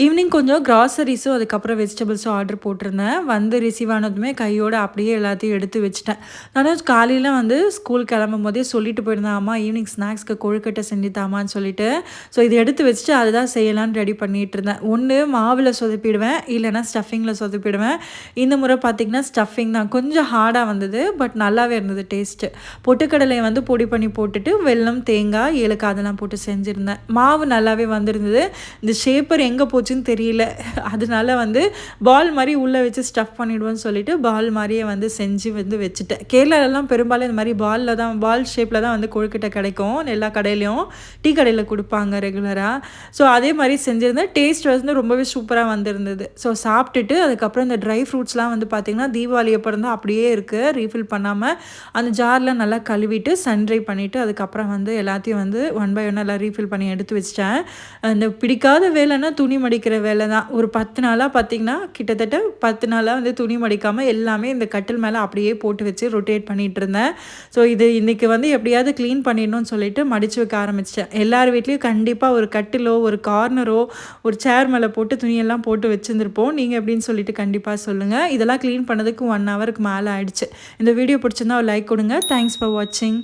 Evening கொஞ்சம் கிராசரிஸும் அதுக்கப்புறம் வெஜிடபிள்ஸும் order போட்டிருந்தேன். வந்து ரிசீவ் ஆனதுமே கையோட அப்படியே எல்லாத்தையும் எடுத்து வச்சுட்டேன். நானும் காலையில வந்து ஸ்கூல் கிளம்பும்போதே சொல்லிட்டு போயிருந்தேன், அம்மா ஈவினிங் ஸ்நாக்ஸ்க்கு கொழுக்கட்டை செஞ்சு தாம்மான்னு சொல்லிட்டு. ஸோ இத எடுத்து வச்சுட்டு அதுதான் செய்யலான்னு ரெடி பண்ணிட்டு இருந்தேன். ஒண்ணு மாவுல சொதப்பிடுவேன், இல்லைன்னா ஸ்டஃபிங்கில சொதப்பிடுவேன். இந்த முறை பார்த்தீங்கன்னா ஸ்டஃபிங் தான். கொஞ்சம் ஹார்டா வந்தது. பட் நல்லாவே இருந்தது டேஸ்ட்டு. பொட்டுக்கடலைய வந்து பொடி பண்ணி போட்டுட்டு, வெல்லம், தேங்காய், ஏலக்காய் அதெல்லாம் போட்டு செஞ்சிருந்தேன். மாவு நல்லாவே வந்திருந்தது. இந்த ஷேப்பர் எங்க போச்சுன்னு தெரியல. அதனால வந்து பால் மாரி உள்ள வச்சு ஸ்டஃப் பண்ணிடுவோன்னு சொல்லிட்டு, பால் மாரியே வந்து செஞ்சு வந்து வச்சுட்டேன். கேரளாலலாம் பெரும்பாலும் இந்த மாரி பால் ஷேப்ல தான் வந்து கொழுக்கட்டை கிடைக்கும். எல்லா கடையிலயும். டீ கடையில குடுப்பாங்க ரெகுலரா. ஸோ அதே மாரி செஞ்சிருந்தேன். டேஸ்ட் வந்து ரொம்பவே சூப்பரா வந்திருந்தது. ஸோ சாப்பிட்டுட்டு அதுக்கப்புறம் இந்த ட்ரை ஃப்ரூட்ஸ்லாம் வந்து பார்த்தீங்கன்னா, தீபாவளி அப்ப இருந்து அப்படியே இருக்கு. ரீஃபில் பண்ணாம, அந்த ஜார்லாம் நல்லா கழுவிட்டு, சன் ட்ரை பண்ணிட்டு, அதுக்கப்புறம் வந்து எல்லாத்தையும் வந்து ஒன் பை ஒன்னா எல்லாம் ரீஃபில் பண்ணி எடுத்து வச்சுட்டேன். அந்த பிடிக்காத வேலைன்னா துணி மடிக்கிற வேலை தான். ஒரு 10 நாளா பார்த்தீங்கன்னா, கிட்டத்தட்ட 10 நாளா வந்து துணி மடிக்காம எல்லாமே இந்த கட்டில் மேல அப்படியே போட்டு வச்சு ரொட்டேட் பண்ணிட்டுருந்தேன். ஸோ இது இன்னைக்கு வந்து எப்படியாவது கிளீன் பண்ணிடணும்னு சொல்லிட்டு மடிச்சு வைக்க ஆரம்பிச்சுட்டேன். எல்லார் வீட்லயும் கண்டிப்பா ஒரு கட்டிலோ, ஒரு கார்னரோ, ஒரு சேர் மேல போட்டு துணியெல்லாம் போட்டு வச்சிருந்திருப்போம். நீங்க எப்படின்னு சொல்லிட்டு கண்டிப்பா சொல்லுங்க. இதெல்லாம் கிளீன் பண்ணதுக்கு 1 ஹவருக்கு மேல ஆயிடுச்சு. இந்த வீடியோ பிடிச்சிருந்தா ஒரு லைக் கொடுங்க. தேங்க்ஸ் ஃபார் வாட்சிங்.